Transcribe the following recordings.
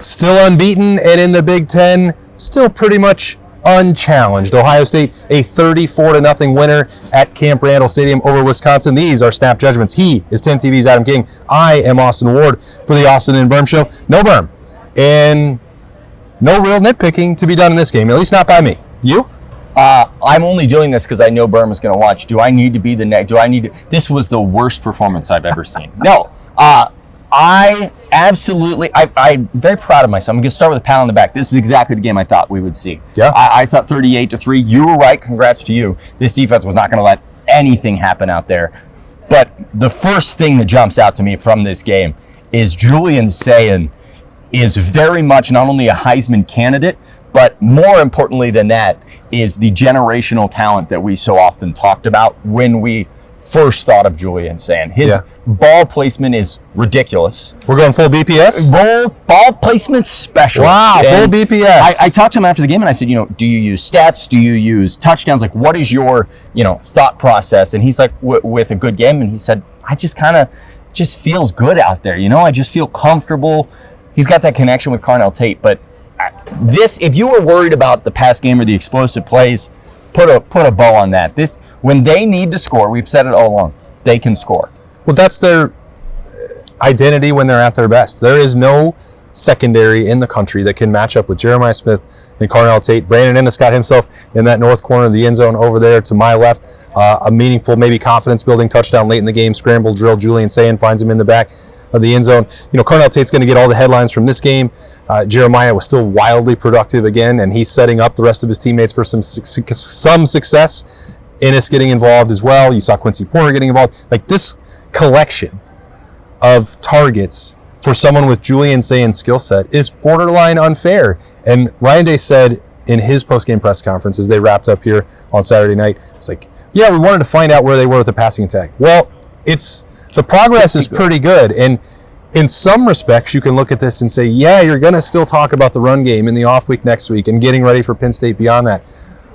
still unbeaten, and in the Big Ten, still pretty much unchallenged. Ohio State, a 34-0 winner at Camp Randall Stadium over Wisconsin. These are Snap Judgments. He is 10 TV's Adam King. I am Austin Ward for the Austin and Berm Show. No berm. And no real nitpicking to be done in this game, at least not by me. You? I'm only doing this because I know Berm is going to watch. Do I need to be the next? Do I need to? This was the worst performance I've ever seen. No. I'm very proud of myself. I'm going to start with a pat on the back. This is exactly the game I thought we would see. Yeah. I thought 38-3. You were right. Congrats to you. This defense was not going to let anything happen out there. But the first thing that jumps out to me from this game is Julian Sayin is very much not only a Heisman candidate, but more importantly than that is the generational talent that we so often talked about when we first thought of Julian Sayin. His ball placement is ridiculous. We're going full BPS? Ball placement special. Wow, full BPS. I talked to him after the game and I said, do you use stats? Do you use touchdowns? Like, what is your, thought process? And he's like, with a good game. And he said, I just feels good out there. I just feel comfortable. He's got that connection with Carnell Tate. But if you were worried about the pass game or the explosive plays, put a bow on that. When they need to score, we've said it all along, they can score. Well, that's their identity when they're at their best. There is no secondary in the country that can match up with Jeremiah Smith and Carnell Tate. Brandon Ennis got himself in that north corner of the end zone over there to my left. A meaningful, maybe confidence-building touchdown late in the game. Scramble drill. Julian Sayin finds him in the back of the end zone. Carnell Tate's going to get all the headlines from this game. Jeremiah was still wildly productive again, and he's setting up the rest of his teammates for some success. Ennis getting involved as well. You saw Quincy Porter getting involved. Like, this collection of targets for someone with Julian Sayin's skill set is borderline unfair. And Ryan Day said in his post-game press conference as they wrapped up here on Saturday night, it's like, yeah, we wanted to find out where they were with the passing attack. Well, the progress is pretty good. And in some respects, you can look at this and say, yeah, you're going to still talk about the run game in the off week next week and getting ready for Penn State beyond that.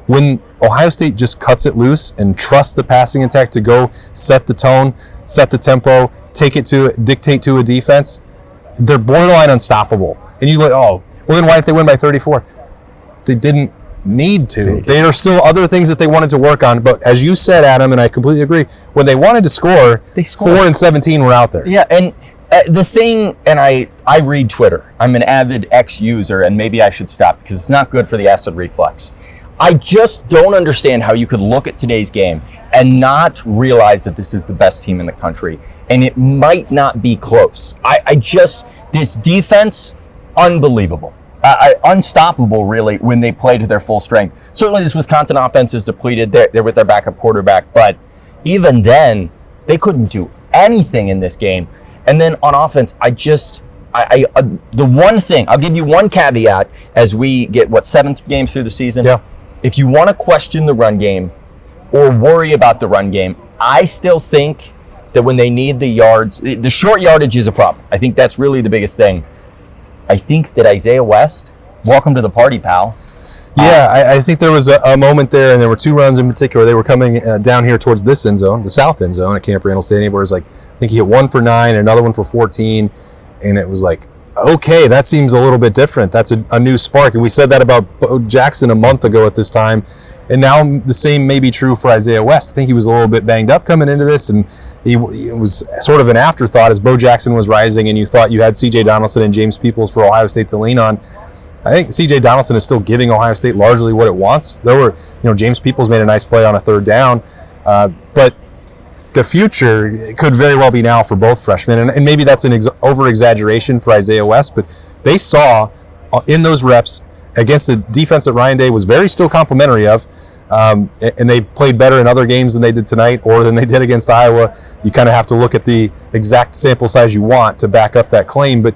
When Ohio State just cuts it loose and trusts the passing attack to go set the tone, set the tempo, dictate to a defense, they're borderline unstoppable. And you look, well, then why didn't they win by 34? They didn't need to. There are still other things that they wanted to work on. But as you said, Adam, and I completely agree, when they wanted to score, 4 and 17 were out there. Yeah, and the thing, and I read Twitter. I'm an avid X user, and maybe I should stop because it's not good for the acid reflux. I just don't understand how you could look at today's game and not realize that this is the best team in the country, and it might not be close. This defense, unbelievable. Unstoppable, really, when they play to their full strength. Certainly this Wisconsin offense is depleted. They're with their backup quarterback, but even then, they couldn't do anything in this game. And then on offense, the one thing, I'll give you one caveat as we get, 7 games through the season? Yeah. If you want to question the run game or worry about the run game, I still think that when they need the yards, the short yardage is a problem. I think that's really the biggest thing. I think that Isaiah West, welcome to the party, pal. Yeah, I think there was a moment there, and there were 2 runs in particular. They were coming down here towards this end zone, the south end zone at Camp Randall Stadium, where it was like, I think he hit 1 for 9, another one for 14, and it was like, okay, that seems a little bit different. That's a new spark. And we said that about Bo Jackson a month ago at this time. And now the same may be true for Isaiah West. I think he was a little bit banged up coming into this, and it was sort of an afterthought as Bo Jackson was rising, and you thought you had C.J. Donaldson and James Peoples for Ohio State to lean on. I think C.J. Donaldson is still giving Ohio State largely what it wants. There were, James Peoples made a nice play on a 3rd down, but the future could very well be now for both freshmen, and maybe that's an over-exaggeration for Isaiah West, but they saw in those reps against a defense that Ryan Day was very still complimentary of, and they played better in other games than they did tonight or than they did against Iowa. You kind of have to look at the exact sample size you want to back up that claim, but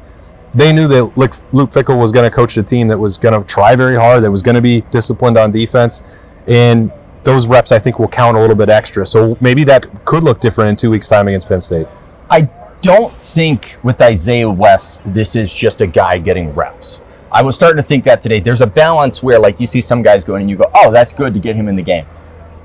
they knew that Luke Fickell was going to coach a team that was going to try very hard, that was going to be disciplined on defense, and those reps, I think, will count a little bit extra. So maybe that could look different in 2 weeks' time against Penn State. I don't think with Isaiah West, this is just a guy getting reps. I was starting to think that today. There's a balance where, like, you see some guys going and you go, oh, that's good to get him in the game.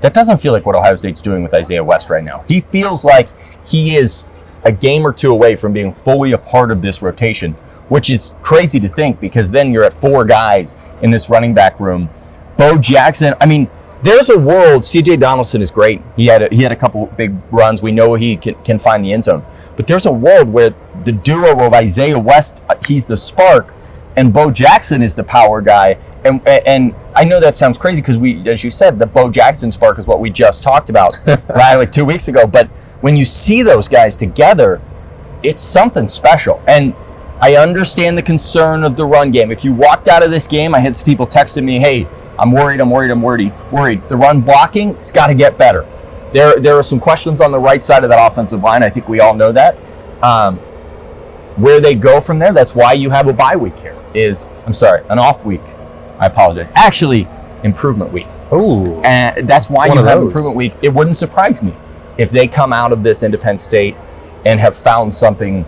That doesn't feel like what Ohio State's doing with Isaiah West right now. He feels like he is a game or 2 away from being fully a part of this rotation, which is crazy to think because then you're at 4 guys in this running back room. Bo Jackson, I mean, there's a world. C.J. Donaldson is great. He had a couple big runs. We know he can find the end zone. But there's a world where the duo of Isaiah West, he's the spark, and Bo Jackson is the power guy. And I know that sounds crazy because we, as you said, the Bo Jackson spark is what we just talked about right, like 2 weeks ago. But when you see those guys together, it's something special. And I understand the concern of the run game. If you walked out of this game, I had some people texting me, hey, I'm worried. The run blocking, it's got to get better. There are some questions on the right side of that offensive line. I think we all know that. Where they go from there, that's why you have a bye week here. An off week. I apologize. Actually, improvement week. Oh. And that's why you have improvement week. It wouldn't surprise me if they come out of this Independence State and have found something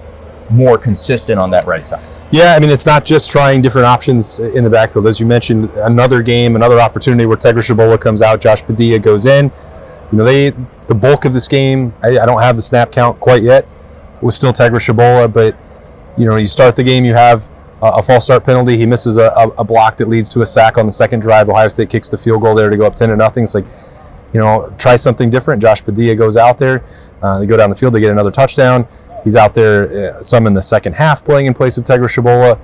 more consistent on that right side. Yeah, I mean, it's not just trying different options in the backfield. As you mentioned, another opportunity where Tegra Shabola comes out, Josh Padilla goes in. You know, the bulk of this game, I don't have the snap count quite yet, was still Tegra Shabola, but, you know, you start the game, you have a false start penalty. He misses a block that leads to a sack on the second drive. Ohio State kicks the field goal there to go up 10-0. It's like, you know, try something different. Josh Padilla goes out there. They go down the field, they get another touchdown. He's out there some in the second half playing in place of Tegra Shabola.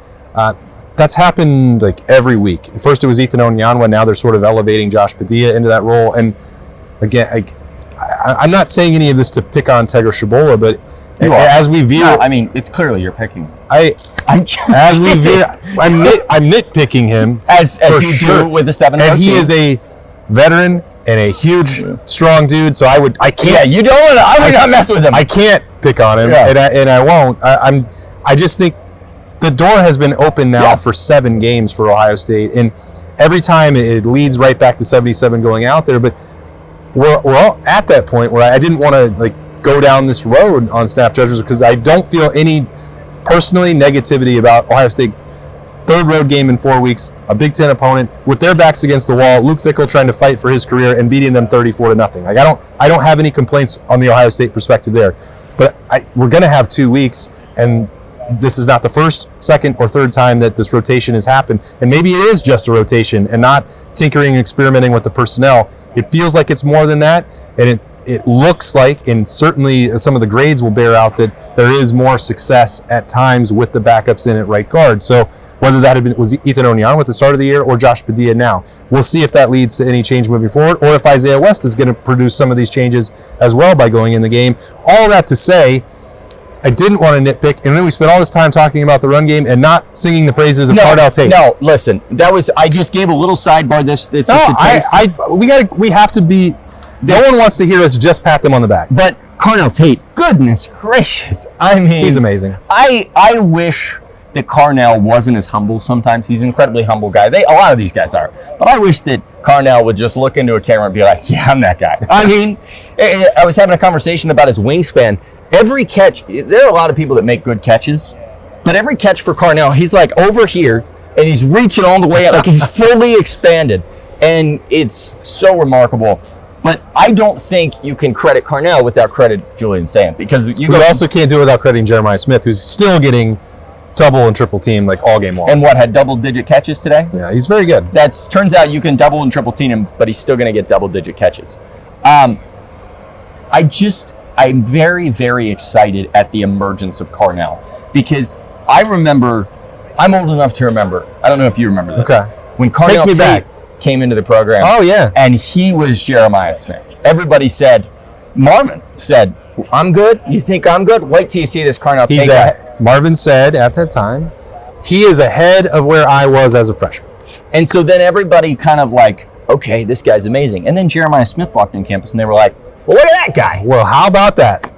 That's happened like every week. First it was Ethan Onyanwa. Now they're sort of elevating Josh Padilla into that role. And again, I'm not saying any of this to pick on Tegra Shabola, but as we view, I mean, it's clearly you're picking. I'm nitpicking him as you sure. do with the 7-0 and he is a veteran and a huge, strong dude. So I can't. Yeah, you don't want to. I would not mess with him. I can't pick on him, and I won't. I just think the door has been open now for 7 games for Ohio State, and every time it leads right back to 77 going out there. But we're all at that point where I didn't want to go down this road on snap judgers because I don't feel any personally negativity about Ohio State. Third road game in 4 weeks, a Big Ten opponent with their backs against the wall. Luke Fickell trying to fight for his career and beating them 34-0. Like I don't have any complaints on the Ohio State perspective there. But we're going to have 2 weeks, and this is not the first, second, or third time that this rotation has happened. And maybe it is just a rotation and not tinkering and experimenting with the personnel. It feels like it's more than that, and it looks like, and certainly some of the grades will bear out, that there is more success at times with the backups in at right guard. So whether that was Ethan Onyanwa at the start of the year or Josh Padilla now, we'll see if that leads to any change moving forward, or if Isaiah West is going to produce some of these changes as well by going in the game. All that to say, I didn't want to nitpick, and then we spent all this time talking about the run game and not singing the praises of Cardell Tate. No, listen, I just gave a little sidebar. We have to be. No one wants to hear us just pat them on the back. But Cardell Tate, goodness gracious! I mean, he's amazing. I wish that Carnell wasn't as humble sometimes. He's an incredibly humble guy. A lot of these guys are. But I wish that Carnell would just look into a camera and be like, yeah, I'm that guy. I mean, I was having a conversation about his wingspan. Every catch, there are a lot of people that make good catches, but every catch for Carnell, he's like over here, and he's reaching all the way out, like he's fully expanded. And it's so remarkable. But I don't think you can credit Carnell without credit Julian Sayin, because you also can't do it without crediting Jeremiah Smith, who's still getting double and triple team like all game long. And had double-digit catches today? Yeah, he's very good. Turns out you can double and triple team him, but he's still going to get double-digit catches. I'm very, very excited at the emergence of Carnell, because I'm old enough to remember. I don't know if you remember this. Okay. When Carnell Tate came into the program. Oh, yeah. And he was Jeremiah Smith. Everybody said, Marvin said, I'm good. You think I'm good? Wait till you see this Carnell Tate guy. Marvin said at that time, he is ahead of where I was as a freshman. And so then everybody kind of like, okay, this guy's amazing. And then Jeremiah Smith walked on campus and they were like, well, look at that guy. Well, how about that?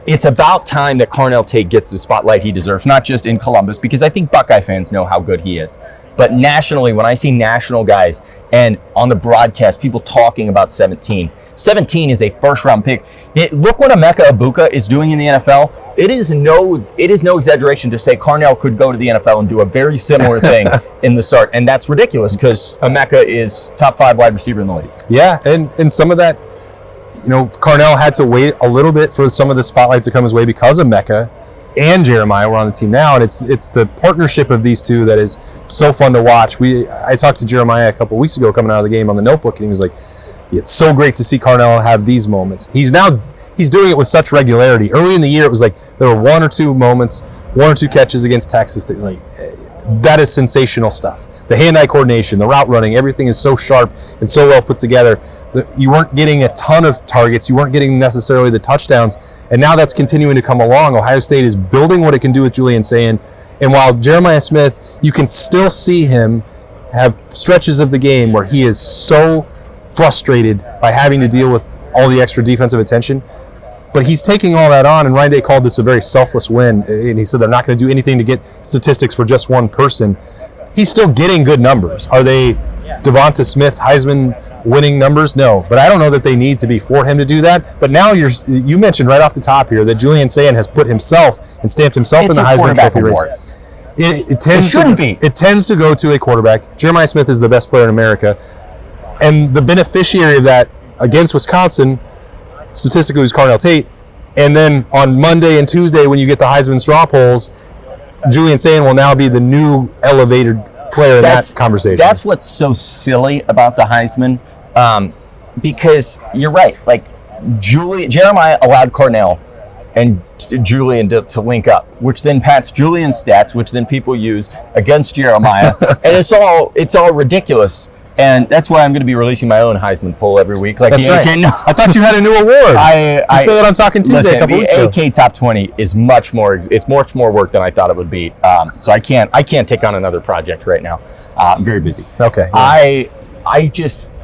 It's about time that Carnell Tate gets the spotlight he deserves, not just in Columbus, because I think Buckeye fans know how good he is. But nationally, when I see national guys and on the broadcast, people talking about 17 is a first-round pick. Look what Emeka Egbuka is doing in the NFL. It is no exaggeration to say Carnell could go to the NFL and do a very similar thing in the start. And that's ridiculous because Emeka is top 5 wide receiver in the league. Yeah, and some of that, Carnell had to wait a little bit for some of the spotlight to come his way because of Mecca and Jeremiah were on the team now, and it's the partnership of these two that is so fun to watch. I talked to Jeremiah a couple weeks ago coming out of the game on the notebook, and he was like, it's so great to see Carnell have these moments. He's doing it with such regularity. Early in the year, it was like there were one or two catches against Texas that is sensational stuff. The hand-eye coordination, the route running, everything is so sharp and so well put together. You weren't getting a ton of targets. You weren't getting necessarily the touchdowns. And now that's continuing to come along. Ohio State is building what it can do with Julian Sayin. And while Jeremiah Smith, you can still see him have stretches of the game where he is so frustrated by having to deal with all the extra defensive attention. But he's taking all that on, and Ryan Day called this a very selfless win. And he said they're not going to do anything to get statistics for just one person. He's still getting good numbers. Are they Devonta Smith Heisman winning numbers? No, but I don't know that they need to be for him to do that. But now you mentioned right off the top here that Julian Sayin has put himself and stamped himself in the Heisman Trophy race. It tends to go to a quarterback. Jeremiah Smith is the best player in America, and the beneficiary of that against Wisconsin statistically was Carnell Tate. And then on Monday and Tuesday, when you get the Heisman straw polls, Julian Sayin will now be the new elevated player in that conversation. That's what's so silly about the Heisman, because you're right. Like Jeremiah allowed Carnell and Julian to link up, which then pats Julian's stats, which then people use against Jeremiah, and it's all ridiculous. And that's why I'm going to be releasing my own Heisman poll every week. Like that's right. I thought you had a new award. You said that on Talking Tuesday a couple weeks ago. The AK Top 20 is much more work than I thought it would be. So I can't take on another project right now. I'm very busy. Okay. Yeah.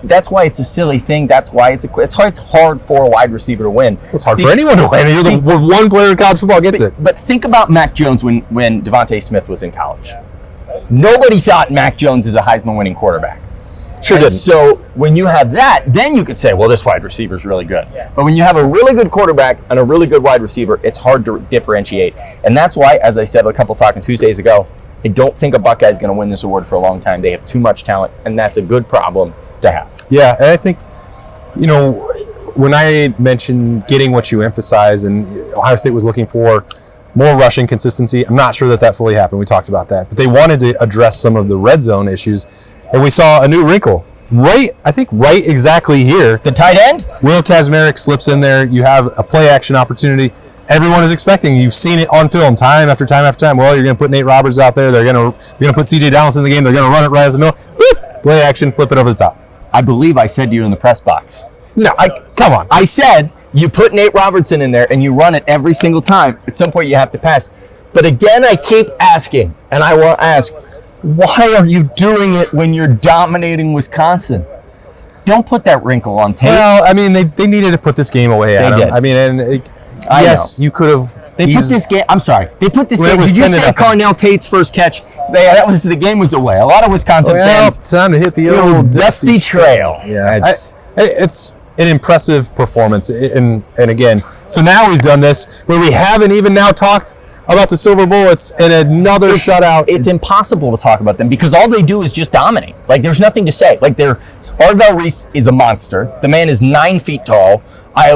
That's why it's a silly thing. That's why it's hard for a wide receiver to win. It's hard for anyone to win. You're the one player in college football gets it. But think about Mac Jones when Devontae Smith was in college. Nobody thought Mac Jones is a Heisman winning quarterback. Sure didn't. So when you have that, then you could say, well, this wide receiver is really good. Yeah. But when you have a really good quarterback and a really good wide receiver, it's hard to differentiate. And that's why, as I said a couple Talking Tuesdays ago, I don't think a Buckeye is going to win this award for a long time. They have too much talent, and that's a good problem to have. Yeah, and I think, when I mentioned getting what you emphasize, and Ohio State was looking for more rushing consistency, I'm not sure that fully happened. We talked about that. But they wanted to address some of the red zone issues. And we saw a new wrinkle, right exactly here. The tight end? Will Kazmarek slips in there. You have a play action opportunity. Everyone is expecting. You've seen it on film time after time after time. Well, you're going to put Nate Roberts out there. You're going to put C.J. Dallas in the game. They're going to run it right at the middle. Boop, play action, flip it over the top. I believe I said to you in the press box. No, come on. I said you put Nate Robertson in there and you run it every single time. At some point you have to pass. But again, I keep asking, and I will ask, why are you doing it when you're dominating Wisconsin? Don't put that wrinkle on tape. Well, I mean, they needed to put this game away, Adam. I mean, yes, you could have. They put this game. I'm sorry. They put this game. Did you say Carnell Tate's first catch? The game was away. A lot of Wisconsin fans. Time to hit the old dusty trail. Yeah, it's an impressive performance. And again, so now we've done this where we haven't even now talked about the Silver Bullets and another shutout. It's impossible to talk about them because all they do is just dominate. Like, there's nothing to say. Like, Arvell Reese is a monster. The man is 9 feet tall.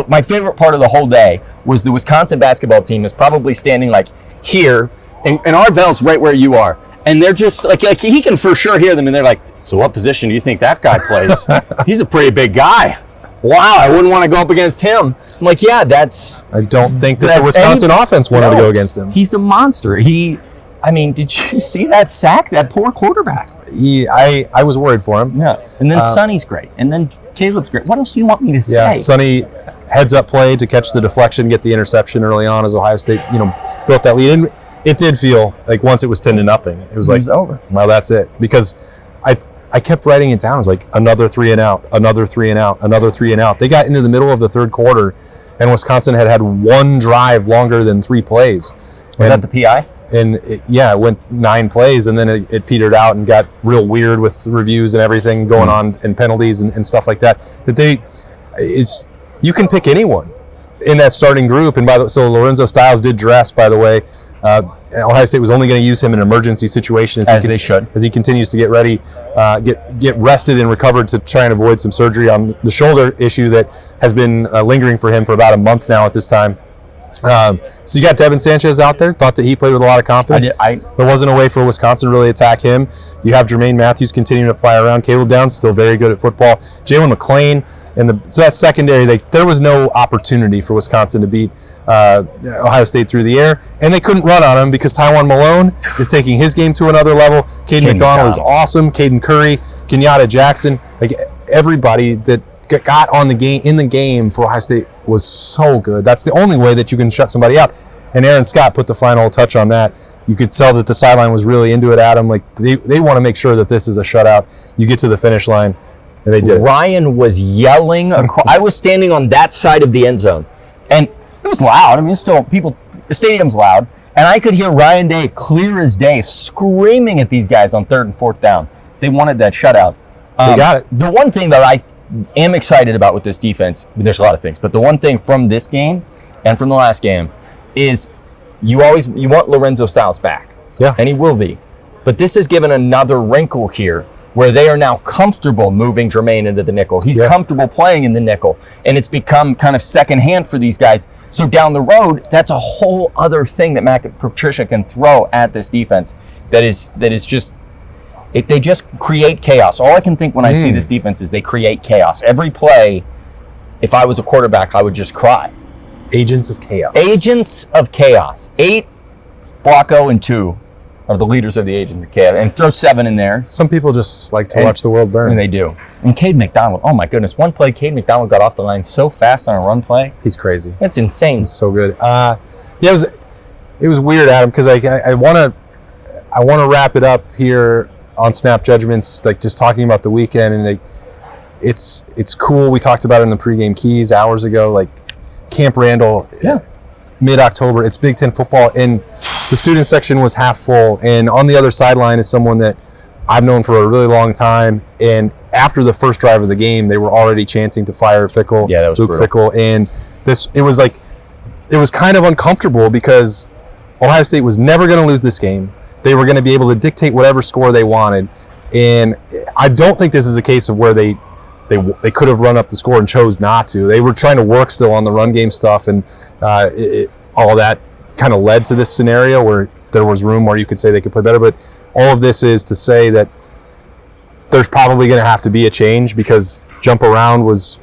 My favorite part of the whole day was the Wisconsin basketball team is probably standing like here, and Arvell's right where you are. And they're just like he can for sure hear them, and they're like, so what position do you think that guy plays? He's a pretty big guy. Wow, I wouldn't want to go up against him. I'm like, yeah, I don't think that the Wisconsin offense wanted to go against him. He's a monster. Did you see that sack? That poor quarterback. I was worried for him. Yeah. And then Sonny's great. And then Caleb's great. What else do you want me to say? Yeah, Sonny heads up play to catch the deflection, get the interception early on as Ohio State, built that lead. And it did feel like once it was 10-0, it was over. Well, that's it. Because I kept writing it down. It was like another 3 and out, another 3 and out, another 3 and out. They got into the middle of the third quarter, and Wisconsin had one drive longer than 3 plays. Was that the PI? And it went 9 plays, and then it petered out and got real weird with reviews and everything going on and penalties and stuff like that. But you can pick anyone in that starting group. And so Lorenzo Styles did dress, by the way. Ohio State was only going to use him in an emergency situation as they should, as he continues to get ready, get rested and recovered to try and avoid some surgery on the shoulder issue that has been lingering for him for about a month now at this time. So you got Devin Sanchez out there. Thought that he played with a lot of confidence. There wasn't a way for Wisconsin to really attack him. You have Jermaine Matthews continuing to fly around. Caleb Downs still very good at football. Jalen McClain. So that secondary, there was no opportunity for Wisconsin to beat Ohio State through the air, and they couldn't run on him because Tywan Malone is taking his game to another level. Caden McDonald is awesome. Caden Curry, Kenyatta Jackson, everybody that got on the game in the game for Ohio State was so good. That's the only way that you can shut somebody out. And Aaron Scott put the final touch on that. You could tell that the sideline was really into it, Adam. They want to make sure that this is a shutout. You get to the finish line. And they did. Ryan was yelling across. I was standing on that side of the end zone, and it was loud. I mean, the stadium's loud, and I could hear Ryan Day clear as day screaming at these guys on 3rd and 4th down. They wanted that shutout. They got it. The one thing that I am excited about with this defense, there's a lot of things, but the one thing from this game and from the last game is you want Lorenzo Styles back. Yeah. And he will be. But this has given another wrinkle here, where they are now comfortable moving Jermaine into the nickel. He's comfortable playing in the nickel, and it's become kind of secondhand for these guys. So down the road, that's a whole other thing that Matt Patricia can throw at this defense that is just, they just create chaos. All I can think when I see this defense is they create chaos. Every play, if I was a quarterback, I would just cry. Agents of chaos. Agents of chaos. 8, Blocko, and 2. Are the leaders of the Agents of Chaos, and throw 7 in there. Some people just like to watch the world burn. And they do. And Cade McDonald, oh my goodness, one play, Cade McDonald got off the line so fast on a run play. He's crazy. That's insane. He's so good. It was weird, Adam, because I want to wrap it up here on Snap Judgments, just talking about the weekend, and it's cool. We talked about it in the pregame keys hours ago, Camp Randall. Yeah. Mid-October, it's Big Ten football, and the student section was half full. And on the other sideline is someone that I've known for a really long time. And after the first drive of the game, they were already chanting to fire Fickle, that was Luke brutal. Fickle. And it was kind of uncomfortable because Ohio State was never going to lose this game. They were going to be able to dictate whatever score they wanted. And I don't think this is a case of where they could have run up the score and chose not to. They were trying to work still on the run game stuff, and all that kind of led to this scenario where there was room where you could say they could play better. But all of this is to say that there's probably going to have to be a change because jump around was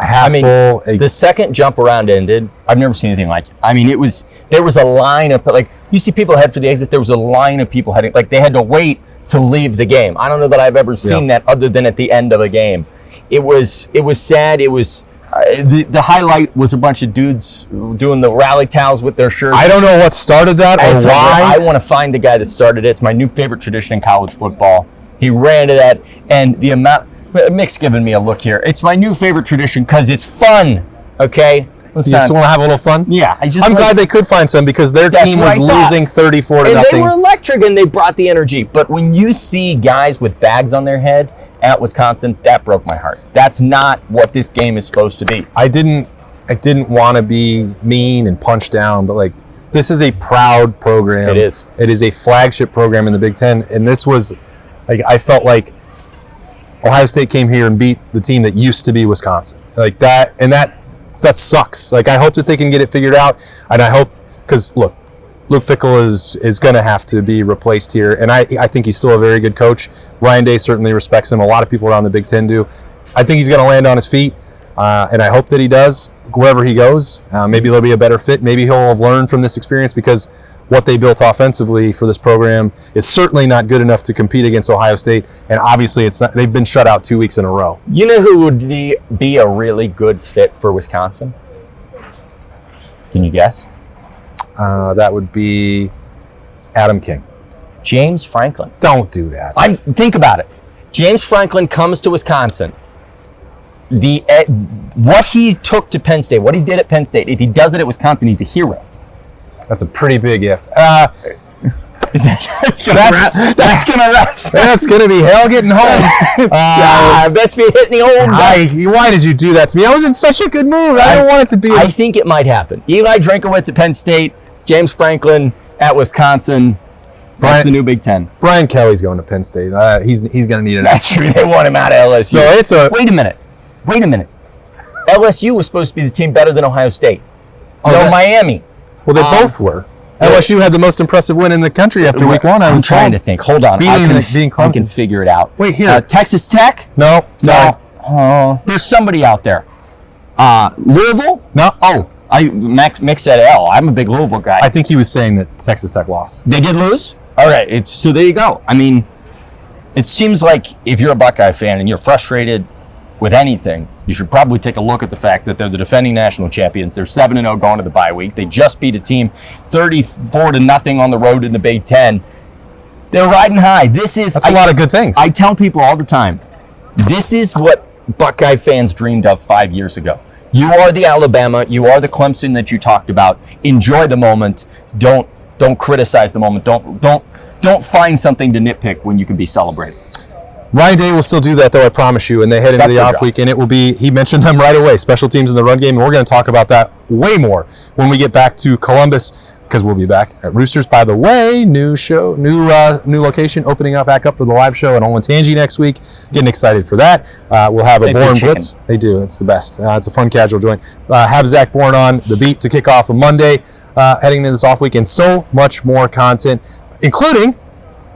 half full. The second jump around ended, I've never seen anything like it. I mean, there was a line of, you see people head for the exit, there was a line of people heading, they had to wait to leave the game. I don't know that I've ever seen that other than at the end of a game. It was sad. It was the highlight was a bunch of dudes doing the rally towels with their shirts. I don't know what started that or why. I want to find the guy that started it. It's my new favorite tradition in college football. He ran to that, and the amount. Mick's giving me a look here. It's my new favorite tradition because it's fun. Okay. You just want to have a little fun? Yeah. I'm glad they could find some because their team was losing 34-0. And they were electric and they brought the energy. But when you see guys with bags on their head at Wisconsin, that broke my heart. That's not what this game is supposed to be. I didn't want to be mean and punch down, but this is a proud program. It is. It is a flagship program in the Big Ten, and this was I felt like Ohio State came here and beat the team that used to be Wisconsin. That, and that sucks. I hope that they can get it figured out, and I hope because look, Luke Fickle is going to have to be replaced here, and I think he's still a very good coach. Ryan Day certainly respects him. A lot of people around the Big Ten do. I think he's going to land on his feet, and I hope that he does wherever he goes. Maybe there'll be a better fit. Maybe he'll have learned from this experience because what they built offensively for this program is certainly not good enough to compete against Ohio State, and obviously it's not. They've been shut out 2 weeks in a row. You know who would be a really good fit for Wisconsin? Can you guess? That would be Adam King. James Franklin. Don't do that. Think about it. James Franklin comes to Wisconsin. What he took to Penn State, what he did at Penn State, if he does it at Wisconsin, he's a hero. That's a pretty big if. That's gonna wrap. That's gonna be hell getting home. Best be hitting the old. Why did you do that to me? I was in such a good mood. I don't want it to be. I think it might happen. Eli Drinkowitz at Penn State, James Franklin at Wisconsin. That's the new Big Ten. Brian Kelly's going to Penn State. He's going to need an. That's true. They want him out of LSU. So it's a. Wait a minute. LSU was supposed to be the team better than Ohio State. Miami. Well, they both were. LSU had the most impressive win in the country after week 1. I'm trying to think. Hold on. Beating Clemson. I can figure it out. Wait, here. Texas Tech? No, sorry. No. There's somebody out there. Louisville? No. Oh, Mick said L. I'm a big Louisville guy. I think he was saying that Texas Tech lost. They did lose? All right. So there you go. I mean, it seems like if you're a Buckeye fan and you're frustrated with anything, you should probably take a look at the fact that they're the defending national champions. They're 7-0 going to the bye week. They just beat a team 34-0 on the road in the Big Ten. They're riding high. That's a lot of good things. I tell people all the time, this is what Buckeye fans dreamed of 5 years ago. You are the Alabama. You are the Clemson that you talked about. Enjoy the moment. Don't criticize the moment. Don't find something to nitpick when you can be celebrating. Ryan Day will still do that, though, I promise you, and they head into the off week, and it will be, he mentioned them right away, special teams in the run game, and we're going to talk about that way more when we get back to Columbus, because we'll be back at Roosters. By the way, new show, new location, opening up back up for the live show in Olentangy next week. Getting excited for that. We'll have a Bourne Blitz. They do. It's the best. It's a fun casual joint. Have Zach Bourne on the beat to kick off on Monday, heading into this off week, and so much more content, including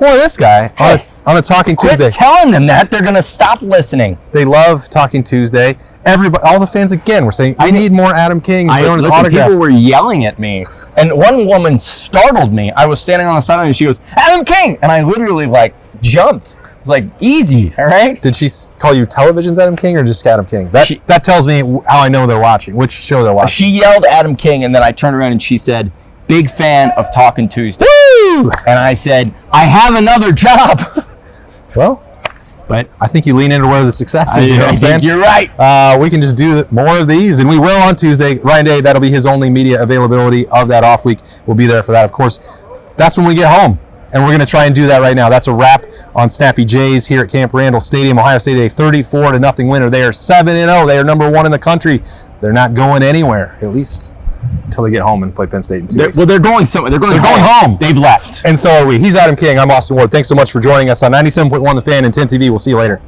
more of this guy on a Talking Tuesday. Quit telling them that. They're going to stop listening. They love Talking Tuesday. Everybody, all the fans again, were saying, we need more Adam King. People were yelling at me. And one woman startled me. I was standing on the sideline and she goes, Adam King! And I literally jumped. It was like, easy, all right? Did she call you Television's Adam King or just Adam King? That tells me how I know they're watching, which show they're watching. She yelled Adam King, and then I turned around and she said, big fan of Talking Tuesday. Woo! And I said, I have another job. Well, but I think you lean into where the success is. You know what I'm saying? You're right. We can just do more of these, and we will on Tuesday. Ryan Day, that'll be his only media availability of that off week. We'll be there for that, of course. That's when we get home, and we're going to try and do that right now. That's a wrap on Snappy Jays here at Camp Randall Stadium. Ohio State, a 34-0 winner. They are 7-0. They are number 1 in the country. They're not going anywhere, at least until they get home and play Penn State in 2 weeks. Well, they're going somewhere. They're going home. They've left. And so are we. He's Adam King. I'm Austin Ward. Thanks so much for joining us on 97.1 The Fan and 10 TV. We'll see you later.